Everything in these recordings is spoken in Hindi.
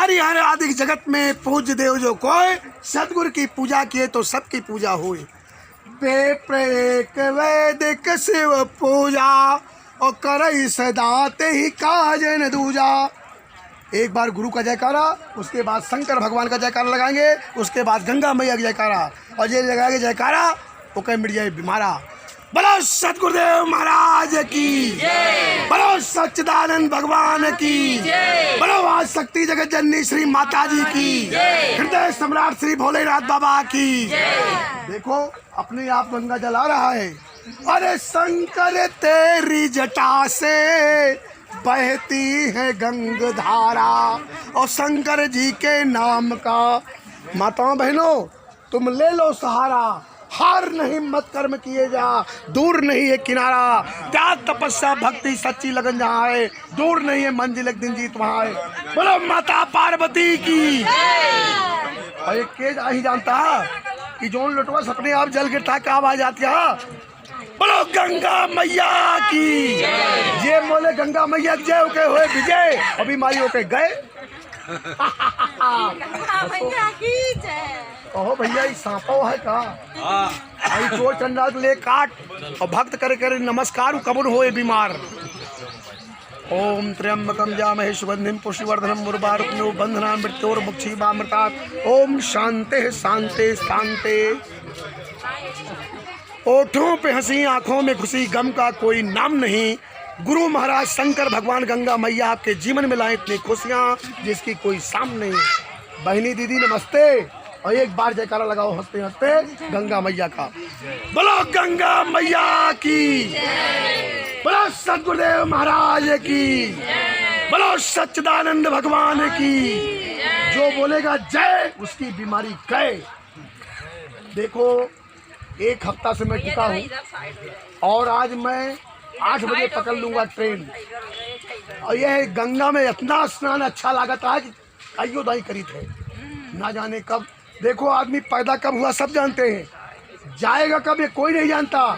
हरिहर आदि जगत में पूज्य देव जो कोय, सतगुरु की पूजा किए तो सबकी पूजा हुई। एक वैदिक शिव पूजा और करई सदा ते ही काज न दूजा। एक बार गुरु का जयकारा, उसके बाद शंकर भगवान का जयकारा लगाएंगे, उसके बाद गंगा मैया का जयकारा, और ये लगाएंगे जयकारा वो कहीं मिट जाए बीमारा। बोलो सतगुरुदेव महाराज की, बोलो सच्चिदानंद भगवान की, बोलो आज शक्ति जगत जननी श्री माता जी की, हृदय सम्राट श्री भोलेनाथ बाबा की। देखो अपने आप गंगा जला रहा है। अरे शंकर तेरी जटा से बहती है गंगाधारा, और शंकर जी के नाम का माताओं बहनों तुम ले लो सहारा। हार नहीं मत कर्म किए जा, दूर नहीं है किनारा। त्याग तपस्या भक्ति सच्ची लगन जहाँ है, दूर नहीं है मंजिल एक दिन जीत वहाँ है। बोलो माता पार्वती की। और एक केज ही जानता कि जोन लुटवा सपने आप जल गिरता क्या आवाज आती है। बोलो गंगा मैया की। ये बोले गंगा मैया की जय के हुए विजय, अभी मारी होके गए। कहो भैया ये सांपो है का, आई चोर चंडाल ले काट और भक्त करे करे नमस्कार कबूल होए बीमार। ओम त्र्यंबकम जामहे सुगंधिम पुष्टिवर्धनम उर्वारुकमिव बंधनान् मृत्योर्मुक्षीमामृतात्। ओम शांते शांते शांते। ओठों पे हंसी आंखों में खुशी, गम का कोई नाम नहीं। गुरु महाराज शंकर भगवान गंगा मैया आपके जीवन में लाए इतनी खुशियाँ जिसकी कोई शाम नहीं। बहनी दीदी नमस्ते, और एक बार जयकारा लगाओ हंसते हंसते गंगा मैया का। बोलो गंगा मैया की, बोलो सतगुरुदेव महाराज की, बोलो सच्चिदानंद भगवान की। जो बोलेगा जय उसकी बीमारी गए। देखो एक हफ्ता से मैं टिका हूँ और आज मैं 8 बजे पकड़ लूँगा ट्रेन। और यह गंगा में इतना स्नान अच्छा लागत है कि कईयों दाई करी थे, ना जाने कब। देखो आदमी पैदा कब हुआ सब जानते हैं, जाएगा कब ये कोई नहीं जानता।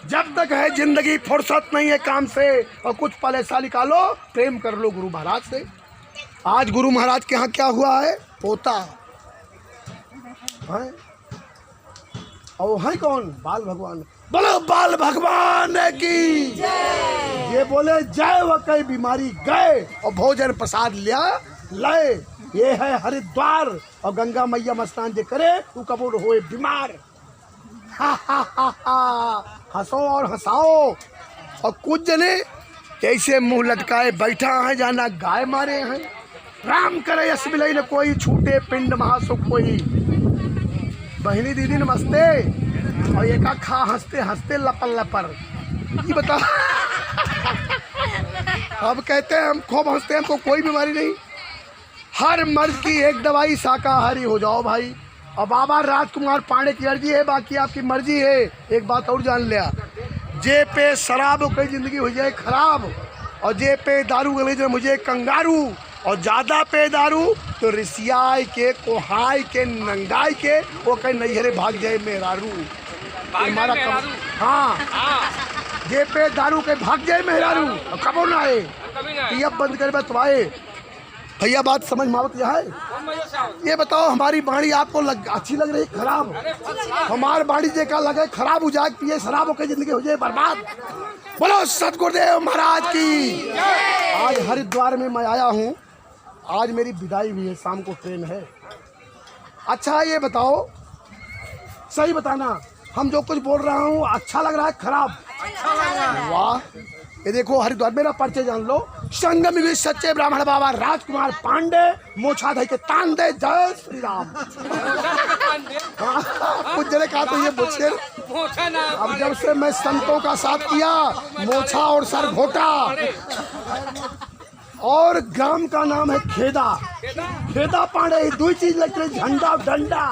जब तक है जिंदगी फुर्सत नहीं है काम से, और कुछ पल ऐसा निकालो प्रेम कर लो गुरु महाराज से। आज गुरु महाराज के यहाँ क्या हुआ है, पोता है और है कौन, बाल भगवान। बोलो बाल भगवान की। ये बोले जय व कई बीमारी गए, और भोजन प्रसाद लिया लाए। ये है हरिद्वार, और गंगा मैया मस्तान जे करे तू कबूल होए बीमार। हंसो और हंसाओ। और कुछ जने कैसे मुंह लटकाए बैठा है, जाना गाय मारे हैं। राम करे यश मिलई न कोई, छूटे पिंड महासुख कोई। बहनी दीदी नमस्ते, और एक खा हंसते हंसते लपल लपर। ये बता अब कहते हैं हम खूब हंसते हैं, हमको कोई बीमारी नहीं। हर मर्ज की एक दवाई शाकाहारी हो जाओ भाई। और बाबा राजकुमार पांडे की अर्जी है, बाकी आपकी मर्जी है। एक बात और जान लिया, जे पे शराब कई जिंदगी हो जाए खराब, और जे पे दारू गले जो मुझे कंगारू। और ज़्यादा पे दारू तो रिसियाई के कोहाई के नंगाई के वो कहीं नैहरे भाग जाए मेहरारू। हमारा हाँ जे पे दारू के भाग जाए मेहरारू, और कबो ना आए ये अब बंद करे तुम आए। भैया बात समझ में आवत है। ये बताओ हमारी बाणी आपको अच्छी लग रही खराब? हमारी बाणी देखा लगे खराब हो जाए, पिए शराब होकर जिंदगी हो जाए बर्बाद। बोलो सतगुरुदेव महाराज की। आज हरिद्वार में मैं आया हूँ, आज मेरी विदाई भी है, शाम को ट्रेन है। अच्छा ये बताओ, सही बताना, हम जो कुछ बोल रहा हूँ अच्छा लग रहा है खराब? वाह। ये देखो हरिद्वार, मेरा परिचय जान लो। संगम युगी सच्चे ब्राह्मण बाबा राजकुमार पांडे, मोछा धई के तान दे, जय श्री राम। कुछ जने कहा तो ये मुझसे, अब जब से मैं संतों का साथ किया, मोछा और सर घोटा। और ग्राम का नाम है खेदा। खेदा पांडे, दो चीज लगते हैं, झंडा डंडा।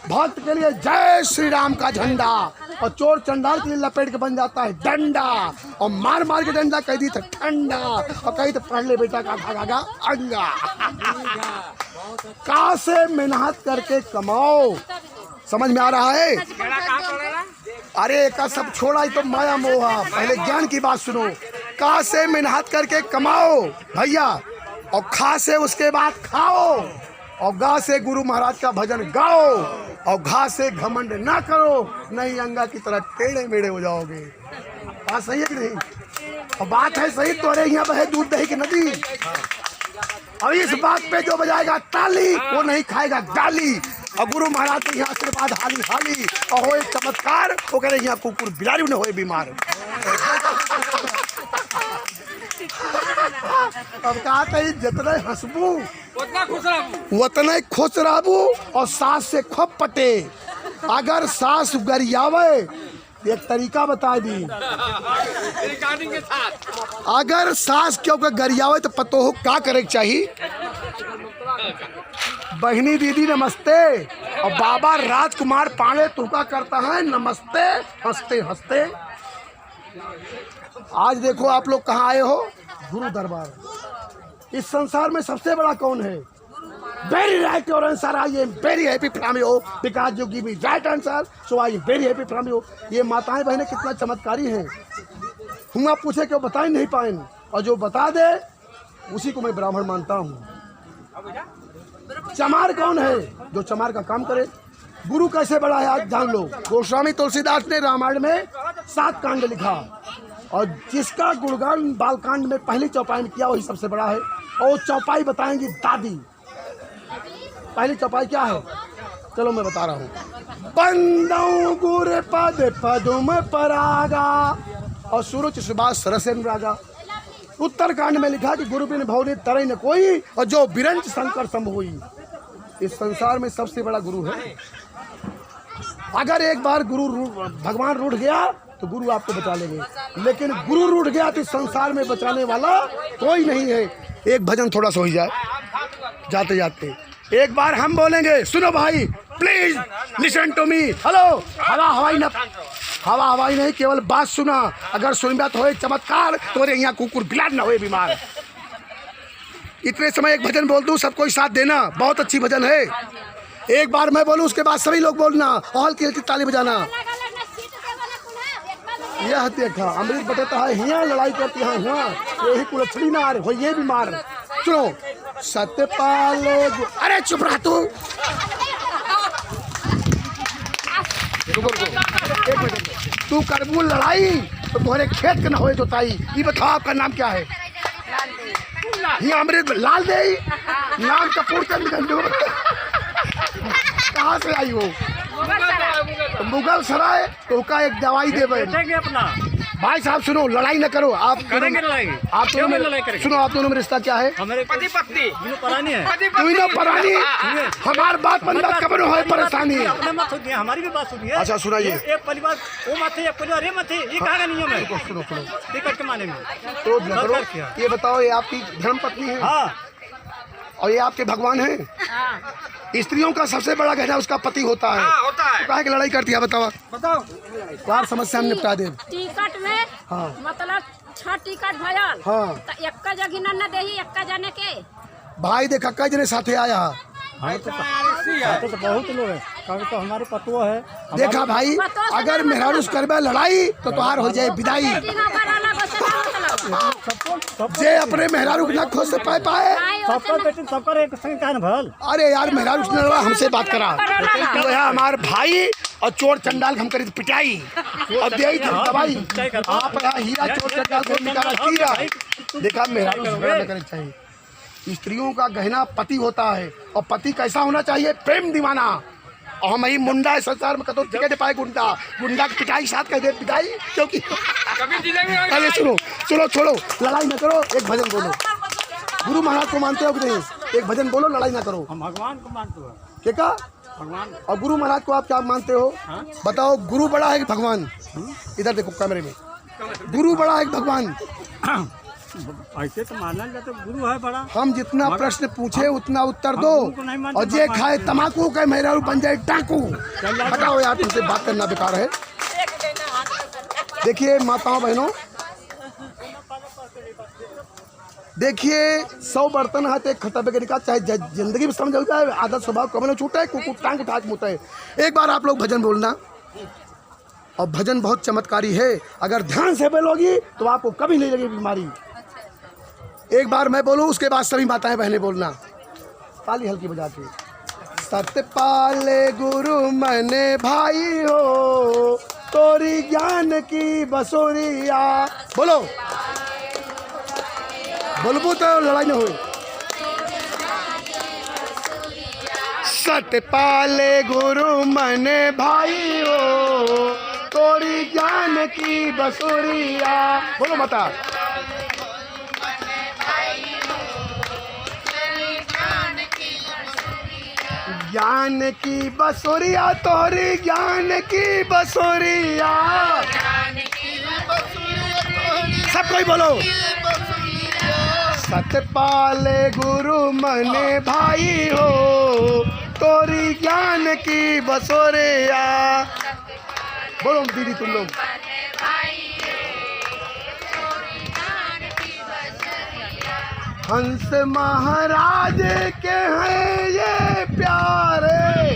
भक्त के लिए जय श्री राम का झंडा, और चोर चंडाल के लिए लपेट के बन जाता है डंडा। और मार मार के डंडा कह दी तो ठंडा, और कही तो पढ़ ले बेटा का भागा अंगा। कहाँ से मेहनत करके कमाओ, समझ में आ रहा है? अरे का सब छोड़ा ही तो माया मोहा, पहले ज्ञान की बात सुनो। कहाँ से मेहनत करके कमाओ भैया, और खा से उसके बाद खाओ, और गा से गुरु महाराज का भजन गाओ, और घा से घमंड ना करो, नहीं अंगा की तरह टेढ़े मेढ़े हो जाओगे। बात सही है कि नहीं? और बात है सही, तोरे यहाँ बहे दूध दही की नदी। और इस बात पे जो बजाएगा ताली वो नहीं खाएगा गाली। और गुरु महाराज के यहाँ आशीर्वाद हाली हाली, और हो एक चमत्कार, वो कह रहे यहाँ कुकुर बिलारी न होए बीमार। अब कहा था जितने हंसबू उतने खुश रहबू, और सास से खूब पटे। अगर सास गरियावे, एक तरीका बता दी, अगर सास क्योंकि गरियावे तो पतो हो क्या करे चाहिए। बहनी दीदी नमस्ते, और बाबा राजकुमार पांडे तुका करता है नमस्ते हंसते हंसते। आज देखो आप लोग कहाँ आए हो, गुरु दरबार। इस संसार में सबसे बड़ा कौन है? Very right your answer, I am very happy from you because you give me right answer, so I am very happy from you. ये माताएं बहनें कितना चमत्कारी हैं, हम आप पूछे क्यों बता ही नहीं पाए, और जो बता दे उसी को मैं ब्राह्मण मानता हूँ। चमार कौन है? जो चमार का काम करे। गुरु कैसे बड़ा है आज जान लो। गोस्वामी तुलसीदास ने रामायण में 7 कांड लिखा, और जिसका गुणगान बालकांड में पहली चौपाई में किया वही सबसे बड़ा है। और चौपाई बताएंगी दादी। पहली चौपाई क्या है? चलो मैं बता रहा हूँ। बंदौ गुर पद पदुम परागा, और सूरज सुबास सरसेन रागा। उत्तरकांड में लिखा कि गुरु बिन भवनी तरई न कोई, और जो बिरंच शंकर संभ हुई। इस संसार में सबसे बड़ा गुरु है। अगर एक बार भगवान रूठ गया तो गुरु आपको बचा लेंगे, लेकिन गुरु रूठ गया तो इस संसार में बचाने वाला कोई नहीं है। एक भजन थोड़ा सा हो जाए जाते जाते, एक बार हम बोलेंगे, सुनो भाई please listen to me. Hello, हवा हवाई नहीं, केवल बात सुना। अगर सुनबा तो हो चमत्कार, तोरे यहाँ कुकुर बिलार ना हो बीमार। इतने समय एक भजन बोल दूं, सबको साथ देना। बहुत अच्छी भजन है। एक बार मैं बोलूं, उसके बाद सभी लोग बोलना, और हल्की हल्की ताली बजाना। यह देखा अमृत बटेता है, यहाँ लड़ाई करती है, यहाँ यही कुलछड़ी ना हो ये बीमार। सुनो, सत्यपाल अरे चुप रहा तू। एक मिनट, तू करबू लड़ाई तो तुम्हारे खेत के न हो जोताई। ये बताओ आपका नाम क्या है? यहाँ अमृत लाल दे नाम कपूर कर कहाँ से आई हो? मुगल सराय तो का एक दवाई दे अपना। भाई साहब सुनो, लड़ाई न करो। आप करेंगे लड़ाई? आप दोनों में लड़ाई करेंगे। सुनो, आप दोनों में रिश्ता क्या है? हमारे पति पत्नी परानी है। परानी हमार बात बंदा कब न हो परेशानी। हमारी भी बात सुनिए। अच्छा सुनाइए। एक परिवार वो मत है, एक परिवार ये मत है, ये कहाँ का नियम है? सुनो सुनो, टिकट के माने में तो ये बताओ, ये आपकी धर्म पत्नी है? हाँ। और ये आपके भगवान हैं? स्त्रियों का सबसे बड़ा गहना उसका पति होता है। होता है। तो काहे की लड़ाई करती है? बताओ बार समस्या हम निपटा दे। टिकट में हाँ। मतलब 6 टिकट भयल हाँ। तो एक जगह न देही, एक जाने के भाई देख कई जने साथे आया। हाँ तो बहुत लोग है, तो हमारे पतुआ है। देखा भाई, अगर मेहरारूस करबे लड़ाई तो तुहार हो जाए विदाई। जे अपने मेहरारू ना खोज से पाए सबका एक संग कान भल। अरे यार मेहरारू ने लड़ा, हमसे बात करा तो है हमार भाई, और चोर चंडाल हम करी पिटाई और दे दवाई। आप हीरा चोर चंडाल को निकाला हीरा। देखा मेहरारू झगड़ा न करना चाहिए। स्त्रियों का गहना पति होता है, और पति कैसा होना चाहिए? प्रेम दीवाना। और हम ही मुंडा है संसार में कतो टिके दे पाए गुंडा की पिटाई साथ कह दे पिटाई, क्योंकि अरे सुनो सुनो छोड़ो, लड़ाई न करो, एक भजन बोलो। गुरु महाराज को मानते हो कि नहीं? एक भजन बोलो, लड़ाई ना करो। हम भगवान को मानते हो। क्या भगवान? और गुरु महाराज को आप क्या मानते हो? बताओ, गुरु बड़ा है कि भगवान? इधर देखो कैमरे में, गुरु बड़ा है कि भगवान? ऐसे तो मानना जाता है गुरु है बड़ा। हम जितना प्रश्न पूछे उतना उत्तर दो, और जे खाए तमाकू के मेहरारू बन जाए डाकू। बताओ यार, तुमसे बात करना बेकार है। देखिए माताओं बहनों, देखिए 100 बर्तन है तो एक खतबे के निकाल, चाहे जिंदगी में समझ जाए आदत स्वभाव कम न छूटे, कुकुर टांग उठा के मुता है। एक बार आप लोग भजन बोलना, और भजन बहुत चमत्कारी है। अगर ध्यान से बोलोगी तो आपको कभी नहीं लगेगी बीमारी। एक बार मैं बोलूं, उसके बाद सभी माताएं बहनें बोलना, ताली हल्की बजा के। सतपाल गुरु मन भाई हो, तोरी ज्ञान की बसोरिया। बोलो, बोलबू तो लड़ाई न हो। सतपाल गुरु मन भाई हो, तोरी ज्ञान की बसोरिया। बोलो माता। ज्ञान की बसोरिया, तोरी ज्ञान की बसोरिया। सब कोई बोलो। सतपाल गुरु मन भाई हो, तोरी ज्ञान की बसोरिया। बोलो दीदी तुम लोग। हंस महाराज के हैं ये प्यारे।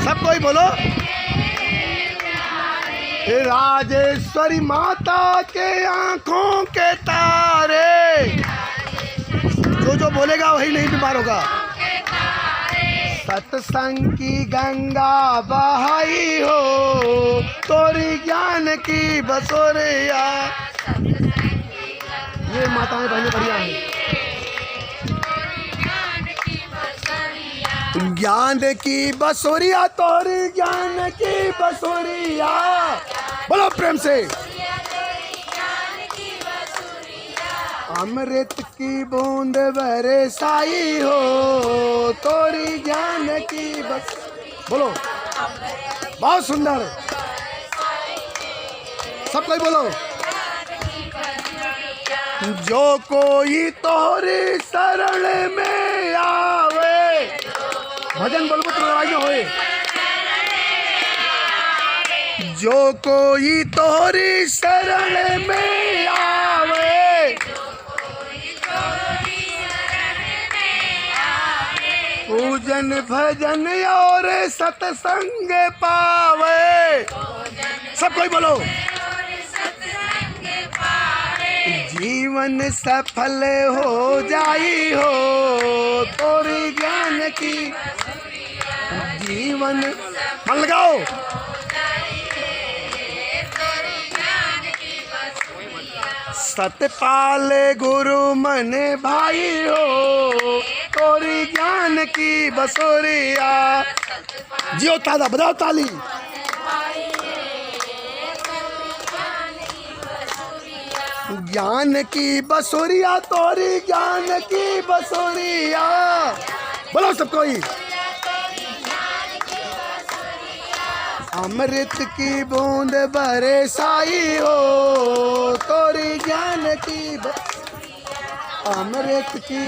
सब कोई बोलो। राजेश्वरी माता के आंखों के तारे। जो बोलेगा वही नहीं बीमार होगा। सत्संग की गंगा बहाई हो, तोरी ज्ञान की बसोरिया। ये माताएं बहनें बढ़िया हैं। ज्ञान की बसोरिया, तोरी ज्ञान की बसोरिया। बोलो प्रेम से। अमृत की बूंद बरसाई हो, तोरी ज्ञान की बस। बोलो, बहुत सुंदर। सब कोई बोलो। जो कोई तोरी शरण में आवे। भजन बोलो तो लड़ाई होए। जो कोई तोरी शरण में आवे, पूजन भजन और सत्संग पावे। सब कोई बोलो। जीवन सफल हो जाई हो, तोरी ज्ञान की। जीवन मन लगाओ। सतपाल गुरु मन भाई हो, तोरी ज्ञान की बसोरिया। जियो तादा बजाओ ताली। ज्ञान की बसोरिया, तोरी ज्ञान की बसोरिया। बोलो सब कोई। अमृत की बूंद बरसाई हो, तोरी ज्ञान की अमृत की।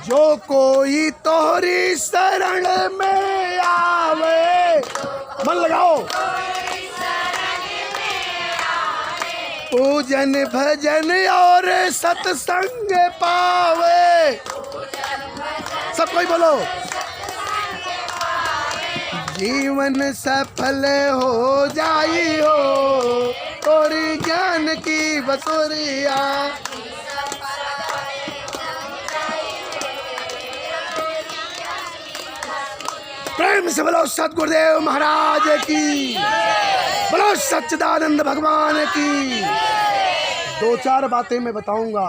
जो कोई तोरी शरण में आवे। मन लगाओ। पूजन भजन और सत्संग पावे। सब कोई बोलो। जीवन सफल हो जाई हो, तोरी ज्ञान की बसोरिया। प्रेम से बोलो सतगुरुदेव महाराज की। बोलो सच्चिदानंद भगवान की। दो चार बातें मैं बताऊंगा,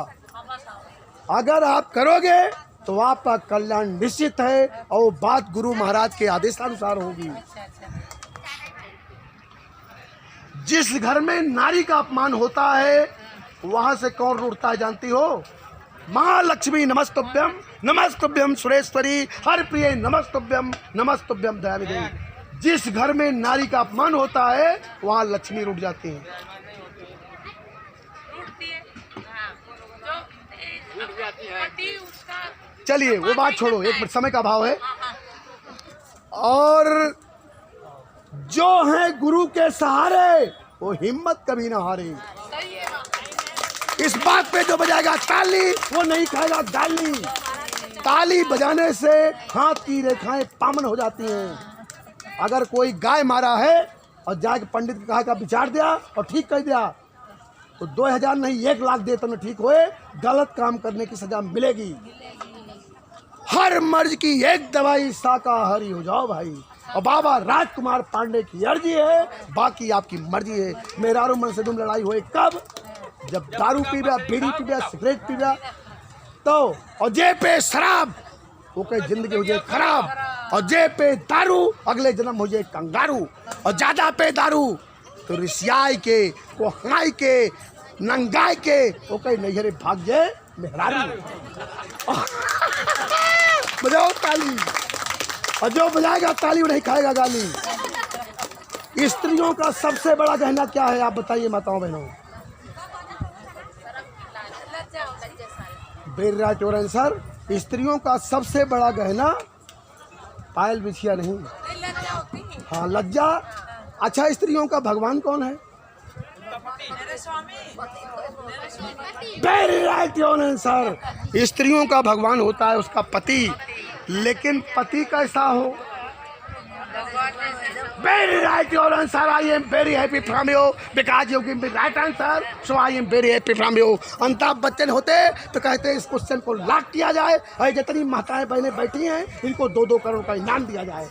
अगर आप करोगे तो आपका कल्याण निश्चित है, और बात गुरु महाराज के आदेशानुसार होगी। जिस घर में नारी का अपमान होता है, वहां से कौन रूठता है जानती हो? महालक्ष्मी नमस्तुभ्यम, नमस्तुभ्यम सुरेश्वरी, हर प्रिय नमस्तुभ्यम, नमस्तुभ्यम दयानिधि। जिस घर में नारी का अपमान होता है, वहां लक्ष्मी रूठ जाती है। चलिए वो बात छोड़ो, एक मिनट समय का अभाव है। और जो है गुरु के सहारे, वो हिम्मत कभी ना हारे। इस बात पे जो बजाएगा ताली, वो नहीं खाएगा गाली। ताली बजाने से हाथ की रेखाएं पावन हो जाती हैं। अगर कोई गाय मारा है और जाके पंडित को कहा कि विचार दिया और ठीक कर दिया तो 2000 नहीं 1 लाख दे तो न ठीक होए, गलत काम करने की सजा मिलेगी। हर मर्ज की एक दवाई, शाकाहारी हो जाओ भाई। और बाबा राजकुमार पांडे की अर्जी है, बाकी आपकी मर्जी है। मेहरारू मन से तुम लड़ाई होए कब? जब दारू पीबा, बीड़ी पीबा, सिगरेट पीबा तो, और जे पे शराब ओके जिंदगी हो जाए खराब, और जे पे दारू अगले जन्म हो जाए कंगारू, और ज्यादा पे दारू तो रिसियाई के, कोहाई के, नंगाई के ओके नैहरे भाग जाए मेहरारू। बजाओ ताली, और जो बजाएगा ताली वो नहीं खाएगा गाली। स्त्रियों का सबसे बड़ा गहना क्या है आप बताइए माताओं बहनों? Very right your answer. स्त्रियों का सबसे बड़ा गहना पायल बिछिया नहीं, हाँ लज्जा। अच्छा स्त्रियों का भगवान कौन है? Very right your answer. स्त्रियों का भगवान होता है उसका पति, लेकिन पति कैसा हो? Very right your answer. I am very happy from you because you give me right answer, so I am very happy from you. Amitabh Bachchan होते तो कहते इस क्वेश्चन को लॉक किया जाए और जितनी माताएं बहनें बैठी हैं इनको 2-2 करोड़ का इनाम दिया जाए,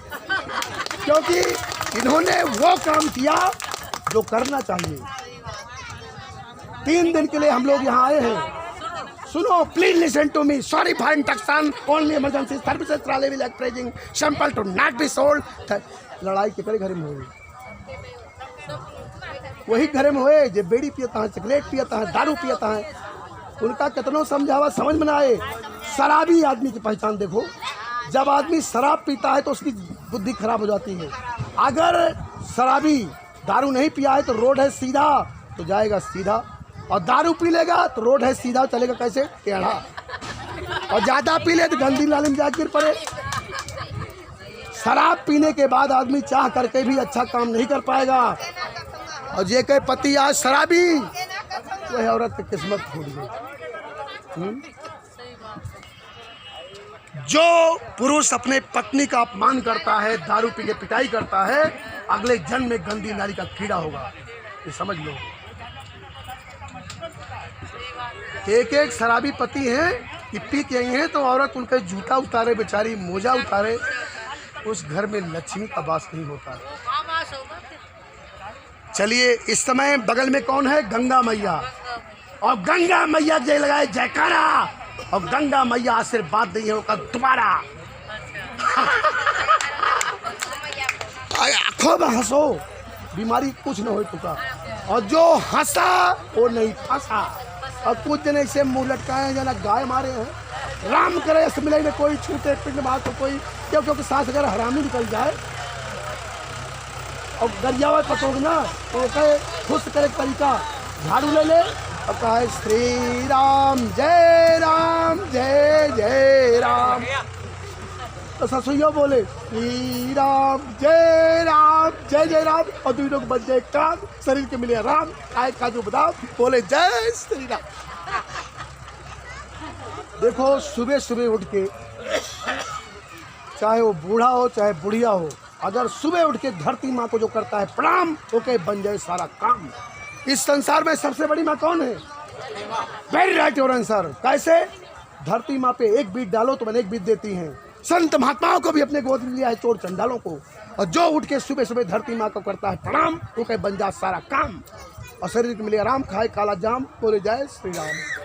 क्योंकि इन्होंने वो काम किया जो करना चाहिए। 3 दिन के लिए हम लोग यहाँ आए हैं। सुनो, please listen to me. Sorry for interruption, only emergency services trolley will expressing sample to not be sold. लड़ाई के घरे में हुई, वही घरे में हुए जो बेड़ी पियता है, सिगरेट पियता है, दारू पियता है। उनका कितनों समझावा समझ में ना आए। शराबी आदमी की पहचान देखो, जब आदमी शराब पीता है तो उसकी बुद्धि खराब हो जाती है। अगर शराबी दारू नहीं पिया है तो रोड है सीधा तो जाएगा सीधा, और दारू पी लेगा तो रोड है सीधा चलेगा कैसे? टेढ़ा। और ज्यादा पी ले तो गंदी नाली में जाकर गिर पड़े। शराब पीने के बाद आदमी चाह करके भी अच्छा काम नहीं कर पाएगा। और जे के पति आज शराबी, वह औरत की किस्मत फूट गई। जो पुरुष अपने पत्नी का अपमान करता है, दारू पी के पिटाई करता है, अगले जन्म में गंदी नाली का कीड़ा होगा, ये समझ लो। एक शराबी पति हैं कि पी के आई हैं तो औरत उनके जूता उतारे, बेचारी मोजा उतारे, उस घर में लक्ष्मी का वास नहीं होता। चलिए इस समय बगल में कौन है? गंगा मैया। और गंगा मैया जय लगाए जयकारा, और गंगा मैया आशीर्वाद दी है होगा दोबारा। आंखों में हंसो, बीमारी कुछ न हो चुका। और जो हंसा वो नहीं फंसा। और कुछ जन ऐसे मुंह लटकाए जना गाय मारे हैं। राम करे इस मिले में कोई छूटे पिंड मार तो कोई, क्योंकि सांस अगर हरामी निकल जाए और गरियावा पटोग ना तो कहे खुश करे तरीका, झाड़ू ले ले और कहे श्री राम जय जय राम। तो ससुइया बोले श्री राम जय जय राम, और 2 लोग बच जाए काम, शरीर के मिले राम, आए काजू बादाम, बोले जय श्री राम। देखो सुबह सुबह उठ के, चाहे वो बूढ़ा हो चाहे बुढ़िया हो, अगर सुबह उठ के धरती माँ को जो करता है प्रणाम, ओके बन जाए सारा काम। इस संसार में सबसे बड़ी माँ कौन है? Very right your answer. कैसे? धरती माँ पे एक बीज डालो तो 1 बीज देती हैं। संत महात्माओं को भी अपने गोद में लिया है, चोर चंडालों को। और जो उठ के सुबह सुबह धरती माँ को करता है प्रणाम, ओके बन जाए सारा काम, और शरीर के मिले आराम, खाए काला जाम, बोले जय श्री राम।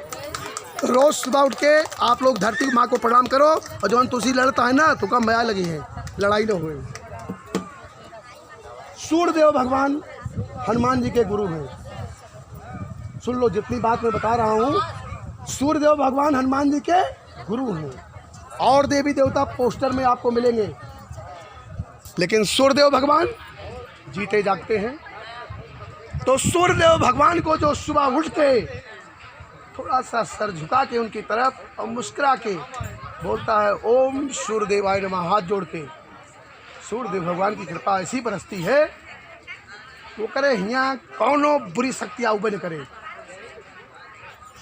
रोज सुबह उठ के आप लोग धरती माँ को प्रणाम करो, और जौन तुसी लड़ता है ना तो कम मया लगी है, लड़ाई न हुए। सूर्यदेव भगवान हनुमान जी के गुरु हैं। सुन लो जितनी बात मैं बता रहा हूँ, सूर्यदेव भगवान हनुमान जी के गुरु हैं। और देवी देवता पोस्टर में आपको मिलेंगे, लेकिन सूर्यदेव भगवान जीते जागते हैं। तो सूर्यदेव भगवान को जो सुबह उठ के थोड़ा सा सर झुका के उनकी तरफ और मुस्कुरा के बोलता है ओम सूर्यदेवाय नमः, हाथ जोड़ के, सूर्यदेव भगवान की कृपा ऐसी बरसती है वो करे यहाँ कौनो बुरी शक्तियाँ उबे न करे।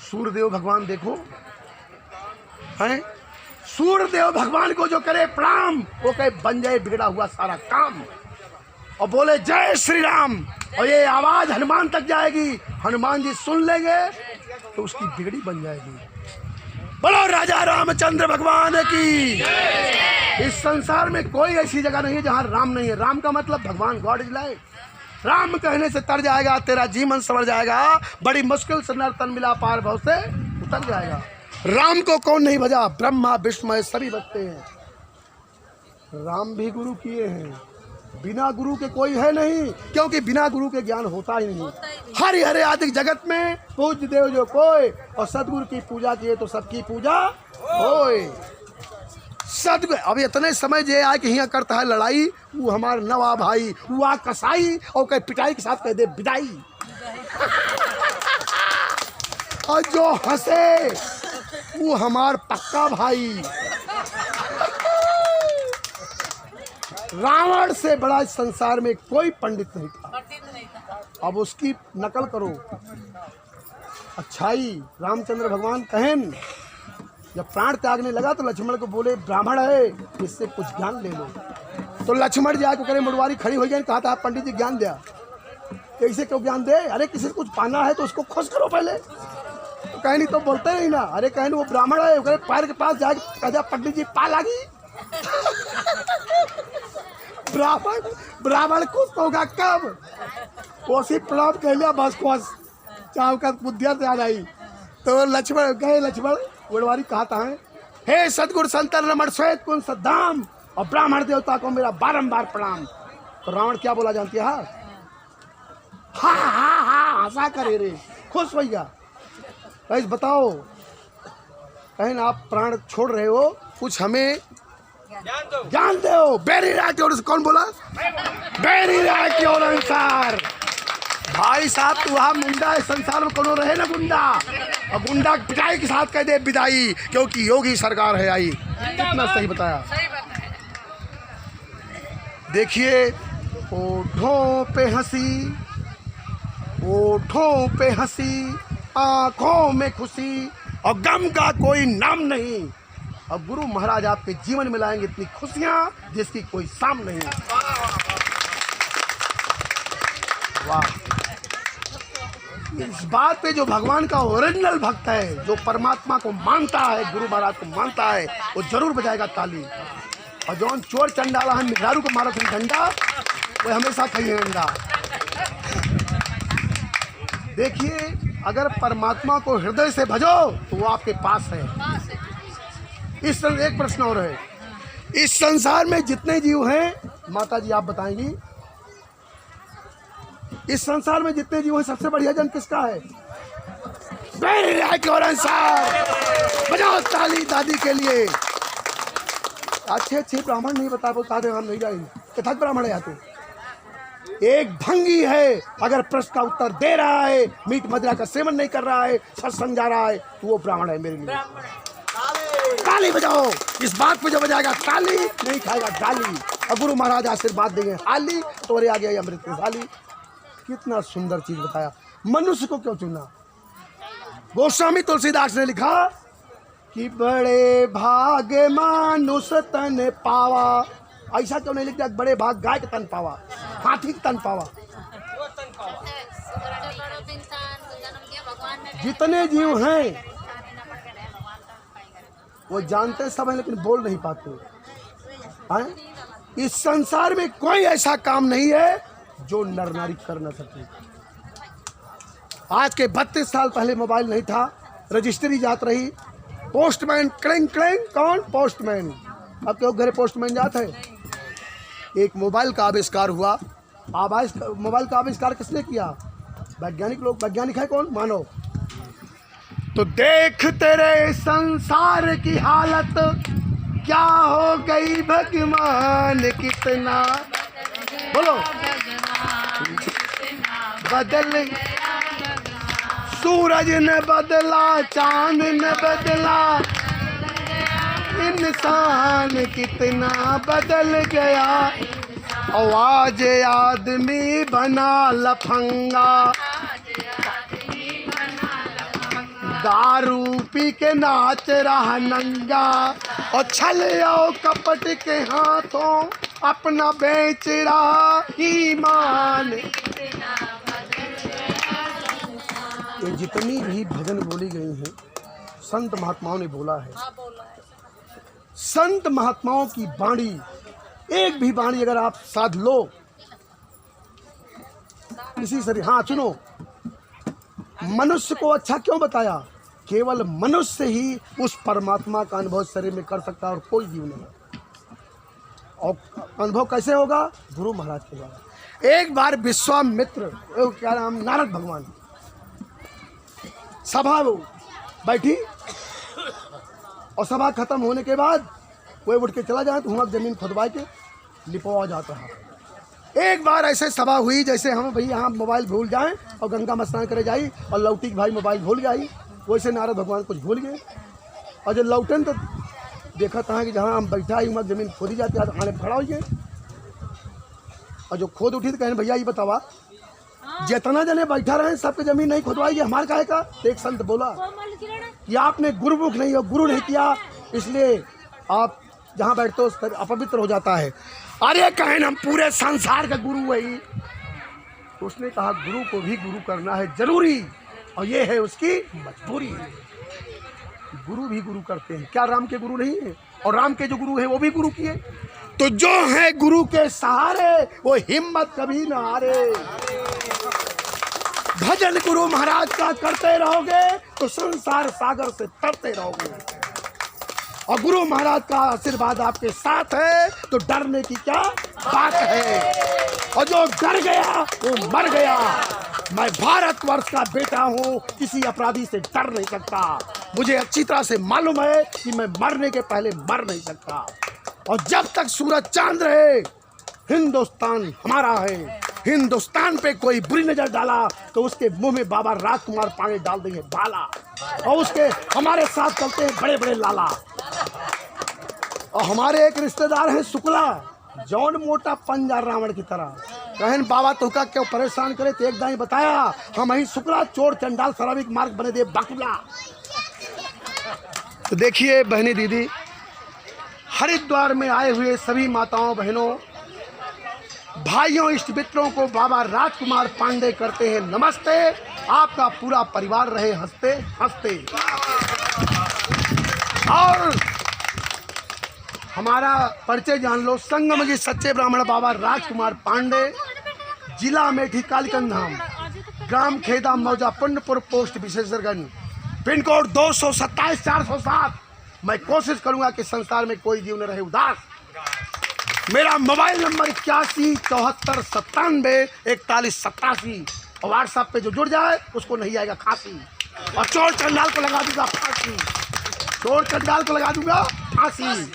सूर्यदेव भगवान देखो हैं, सूर्यदेव भगवान को जो करे प्रणाम, वो कहे बन जाए बिगड़ा हुआ सारा काम। और बोले जय श्री राम, और ये आवाज हनुमान तक जाएगी, हनुमान जी सुन लेंगे तो उसकी बिगड़ी बन जाएगी। बोलो राजा रामचंद्र भगवान की। इस संसार में कोई ऐसी जगह नहीं है जहाँ राम नहीं है। राम का मतलब भगवान, गॉड इज लाइफ। राम कहने से तर जाएगा तेरा जीवन संवर जाएगा, बड़ी मुश्किल से नर तन मिला पार भव से उतर जाएगा। राम को कौन नहीं भजा? ब्रह्मा विष्णु सभी भजते हैं। राम भी गुरु किए हैं, बिना गुरु के कोई है नहीं, क्योंकि बिना गुरु के ज्ञान होता ही नहीं। हरि हरे आदि जगत में पूज्य देव जो कोई, और सदगुरु की पूजा किए तो सबकी पूजा होए। सदगुरु अब इतने समय जे आए कि यहाँ करता है लड़ाई, वो हमारा नवा भाई, वो आ कसाई और कह पिटाई के साथ कह दे विदाई। और जो हंसे वो हमार पक्का भाई। रावण से बड़ा इस संसार में कोई पंडित नहीं था। अब उसकी नकल करो। अच्छाई रामचंद्र भगवान कहें, जब प्राण त्यागने लगा तो लक्ष्मण को बोले ब्राह्मण है, इससे कुछ ज्ञान ले लो। तो लक्ष्मण जाके करे मुड़वारी खड़ी हो गई, कहा था पंडित जी ज्ञान दिया। कैसे क्यों ज्ञान दे? अरे किसी को कुछ पाना है तो उसको खुश करो पहले। तो कहीं नहीं तो बोलते नहीं ना। अरे कहीं वो ब्राह्मण है, करे पैर के पास जाके कहा पंडित जी पा लागी। ब्राह्मण खुश होगा कब? कोसी प्रणाम कह लिया बस खुश, चाव का बुद्धिया से आ जाई। तो लक्ष्मण गए, लक्ष्मण गुड़वारी कहता है, हे सदगुरु संतन रमण श्वेत कुंज सद्धाम, और ब्राह्मण देवता को मेरा बारंबार प्रणाम। तो रावण क्या बोला जानती है? हा हा हा हंसा करे रे, खुश हो गया। कैसे बताओ, कहीं आप प्राण छोड़ रहे हो, कुछ हमें ज्ञान दो। बेरी राय की ओर, कौन बोला? बेरी राय की ओर अनुसार। भाई साहब तू वहाँ मुंडा है, संसार में कोनो रहे ना गुंडा, और गुंडा पिटाई के साथ कह दे विदाई, क्योंकि योगी सरकार है आई। कितना सही बताया। देखिए ओठों पे हंसी, ओठों पे हंसी, आंखों में खुशी, और गम का कोई नाम नहीं। अब गुरु महाराज आपके जीवन में लाएंगे इतनी खुशियां जिसकी कोई साम नहीं। वाह। इस बात पे जो भगवान का ओरिजिनल भक्त है, जो परमात्मा को मानता है, गुरु महाराज को मानता है, वो जरूर बजाएगा ताली। और जो चोर चंडाला हम मिठारू को मारा था डंडा, वो हमेशा खाइए अंडा। देखिए अगर परमात्मा को हृदय से भजो तो वो आपके पास है। इस एक प्रश्न और है, इस संसार में जितने जीव हैं, माता जी आप बताएंगी, इस संसार में जितने जीव हैं सबसे बढ़िया जन किसका है? बजाओ ताली दादी के लिए। अच्छे ब्राह्मण नहीं बता पाते, हम नहीं जाएंगे। कथक ब्राह्मण है या तो एक भंगी है, अगर प्रश्न का उत्तर दे रहा है, मीट मदिरा का सेवन नहीं कर रहा है, सत्संग जा रहा है, तो वो ब्राह्मण है मेरे लिए। ताली बजाओ। इस बात पे जो बजाएगा ताली, नहीं खाएगा गाली। और गुरु महाराज आशीर्वाद देंगे हाली, तोरे आ गया अमृत की थाली। कितना सुंदर चीज बताया। मनुष्य को क्यों चुना? गोस्वामी तुलसीदास ने लिखा कि बड़े भाग मानुष तन पावा। ऐसा क्यों नहीं लिख दिया बड़े भाग गाय का तन पावा, हाथी का तन पावा? जितने जीव हैं वो जानते सब हैं, लेकिन बोल नहीं पाते हैं। इस संसार में कोई ऐसा काम नहीं है जो नर नारी कर न सके। आज के 32 साल पहले मोबाइल नहीं था, रजिस्ट्री जात रही, पोस्टमैन क्लिंग क्लिंग, कौन? पोस्टमैन। अब क्यों घरे पोस्टमैन जाते हैं? एक मोबाइल का आविष्कार हुआ। मोबाइल का आविष्कार किसने किया? वैज्ञानिक लोग। वैज्ञानिक है कौन? मानव। तो देख तेरे संसार की हालत क्या हो गई भगवान, कितना बोलो बदल। सूरज ने बदला, चांद ने बदला, इंसान कितना बदल गया। आवाज आदमी बना लफंगा, दारू पी के नाच रहा नंगा, और छल और कपट के हाथों अपना बेच रहा ईमान। ये जितनी भी भजन बोली गई हैं संत महात्माओं ने बोला है। संत महात्माओं की वाणी, एक भी वाणी अगर आप साध लो किसी शरीर, हाँ सुनो, मनुष्य को अच्छा क्यों बताया? केवल मनुष्य ही उस परमात्मा का अनुभव शरीर में कर सकता है और कोई जीव नहीं। और अनुभव कैसे होगा? गुरु महाराज के द्वारा। एक बार विश्वामित्र, क्या नाम, नारद भगवान, सभा बैठी और सभा खत्म होने के बाद कोई उठ के चला जाए तो वहाँ जमीन खुदवा के लिपवा जाता है। एक बार ऐसे सभा हुई जैसे हम भाई यहाँ मोबाइल भूल जाएं और गंगा में स्नान करे जाई और लौटी भाई मोबाइल भूल गई, वैसे नारद भगवान कुछ भूल गए और जब लौटन तो देखा था कि जहाँ हम बैठा ही वहाँ जमीन खोदी जाती है, आने खड़ा हो गए और जो खोद उठी तो कहने भैया ये बतावा जितना जने बैठा रहे सबके जमीन नहीं खुदवाई, हमारे काहे का? तो एक संत बोला कि आपने गुरुमुख नहीं हो, गुरु नहीं किया, इसलिए आप जहाँ बैठते हो अपवित्र हो जाता है। अरे कहें हम पूरे संसार का गुरु वही। तो उसने कहा गुरु को भी गुरु करना है जरूरी और ये है उसकी मजबूरी। गुरु भी गुरु करते हैं, क्या राम के गुरु नहीं है? और राम के जो गुरु हैं वो भी गुरु किए। तो जो है गुरु के सहारे वो हिम्मत कभी न हारे। भजन गुरु महाराज का करते रहोगे तो संसार सागर से तरते रहोगे और गुरु महाराज का आशीर्वाद आपके साथ है तो डरने की क्या बात है। और जो डर गया वो मर गया। मैं भारतवर्ष का बेटा हूँ, किसी अपराधी से डर नहीं सकता। मुझे अच्छी तरह से मालूम है कि मैं मरने के पहले मर नहीं सकता और जब तक सूरज चांद रहे हिंदुस्तान हमारा है। हिंदुस्तान पे कोई बुरी नजर डाला तो उसके मुंह में बाबा राजकुमार पांडे डाल देंगे भाला और उसके हमारे साथ चलते हैं बड़े बड़े लाला। और हमारे एक रिश्तेदार हैं शुक्ला, जौन मोटा पंजा रावण की तरह। कहन बाबा तो का क्यों परेशान करे? तो एक दाई बताया हम ही शुक्ला चोर चंडाल शराबिक मार्ग बने दे बाकुला। तो देखिए बहनी दीदी, हरिद्वार में आए हुए सभी माताओं बहनों भाइयों इष्ट मित्रों को बाबा राजकुमार पांडे करते हैं नमस्ते। आपका पूरा परिवार रहे हंसते हंसते। और हमारा परिचय जान लो, संगम जी सच्चे ब्राह्मण बाबा राजकुमार पांडे, जिला मेठी कालीकंद धाम, ग्राम खेदा मौजा Punyapur, post Vishesharganj, pin code 227-407। मैं कोशिश करूंगा कि संसार में कोई जीव न रहे उदास। मेरा मोबाइल नंबर 8174974187 और व्हाट्सएप पे जो जुड़ जाए उसको नहीं आएगा खांसी और चोर चंडाल को लगा दूंगा फांसी। चोर चंडाल को लगा दूंगा फांसी।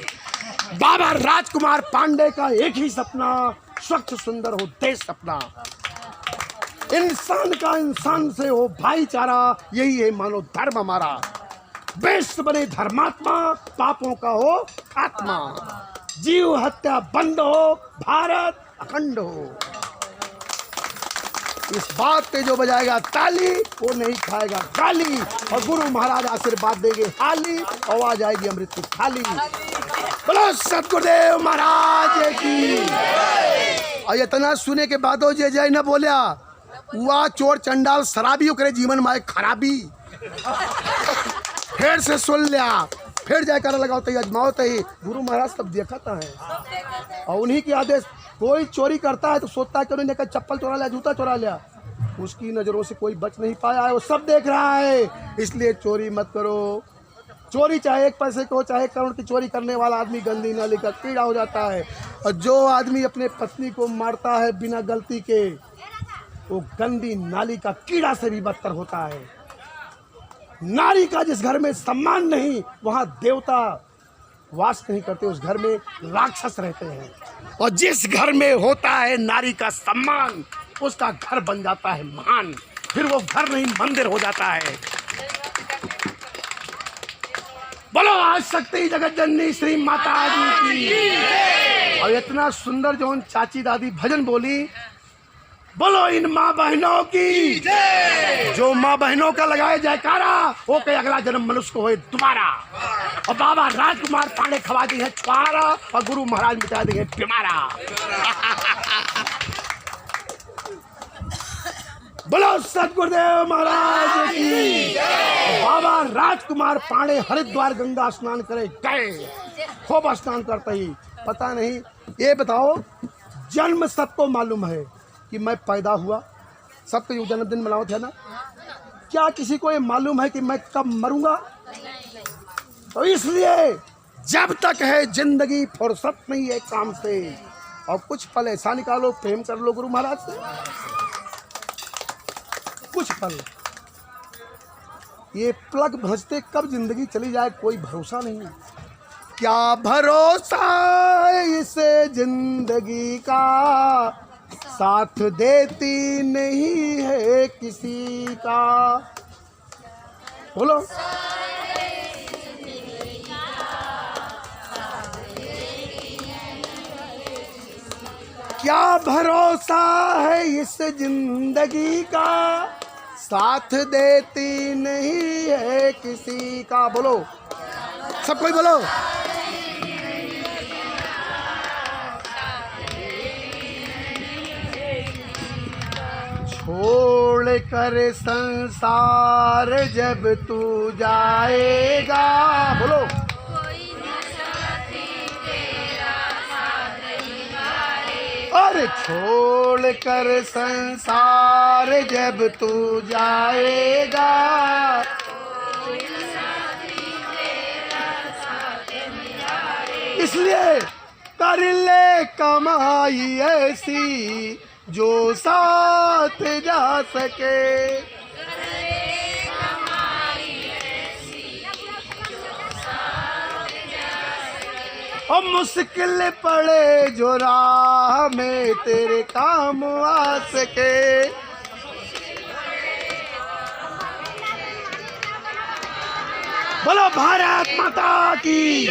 बाबा राजकुमार पांडे का एक ही सपना, स्वच्छ सुंदर हो देश अपना, इंसान का इंसान से हो भाईचारा, यही है मानो धर्म हमारा। विश्व बने धर्मात्मा, पापों का हो खात्मा, जीव हत्या बंद हो, भारत अखंड हो। इस बात पे जो बजाएगा ताली वो नहीं खाएगा गाली और गुरु महाराज आशीर्वाद देंगे हाली और आ जाएगी अमृत की थाली। बोलो सतगुरुदेव महाराज की। और इतना सुने के बाद जय जय न बोलिया हुआ चोर चंडाल शराबी करे जीवन में खराबी। फिर से सुन लिया, फिर जाकर लगाओ तो अजमाओ तो ही। गुरु महाराज सब देखता है और उन्हीं के आदेश। कोई चोरी करता है तो सोचता है कि उन्होंने कहा चप्पल चोरा लिया, जूता चोरा लिया, उसकी नज़रों से कोई बच नहीं पाया है, वो सब देख रहा है। इसलिए चोरी मत करो। चोरी चाहे 1 पैसे की हो चाहे 1 करोड़ की, चोरी करने वाला आदमी गंदी नाली का कीड़ा हो जाता है। और जो आदमी अपने पत्नी को मारता है बिना गलती के वो गंदी नाली का कीड़ा से भी बदतर होता है। नारी का जिस घर में सम्मान नहीं वहाँ देवता वास नहीं करते, उस घर में राक्षस रहते हैं। और जिस घर में होता है नारी का सम्मान उसका घर बन जाता है महान। फिर वो घर नहीं मंदिर हो जाता है। बोलो आज शक्ति जगत जननी श्री माता जी की। और इतना सुंदर जो चाची दादी भजन बोली बोलो इन माँ बहनों की जो माँ बहनों का लगाए जयकारा, वो कहे अगला जन्म मनुष्य को होए दोबारा। और बाबा राजकुमार पांडे खवा दी है छुआरा, और गुरु महाराज मिटा दी है बीमारा। बोलो सतगुरुदेव महाराज की। बाबा राजकुमार पांडे हरिद्वार गंगा स्नान करे गए। खूब स्नान करते ही पता नहीं, ये बताओ जन्म सबको मालूम है कि मैं पैदा हुआ, सबको ये जन्मदिन मनाओ थे ना, क्या किसी को ये मालूम है कि मैं कब मरूंगा? तो इसलिए जब तक है जिंदगी फुर्सत नहीं है काम से, और कुछ पल ऐसा निकालो, प्रेम कर लो गुरु महाराज से, कुछ पल। ये प्लग भजते कब जिंदगी चली जाए कोई भरोसा नहीं है। क्या भरोसा इस जिंदगी का, साथ देती नहीं है किसी का। बोलो क्या भरोसा है इस जिंदगी का, साथ देती नहीं है किसी का। बोलो सब कोई बोलो। छोड़ कर संसार जब तू जाएगा, बोलो अरे छोड़ कर संसार जब तू जाएगा, इसलिए कर ले कमाई ऐसी जो साथ जा सके। और मुश्किल पड़े जो राह में तेरे काम आ सके। बोलो भारत माता की,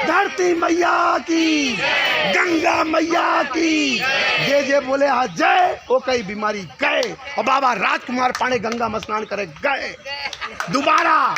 धरती मैया की, गंगा मैया की। जे बोले आज जय, वो कई बीमारी गए। और बाबा राजकुमार पांडे गंगा में स्नान करे गए दोबारा।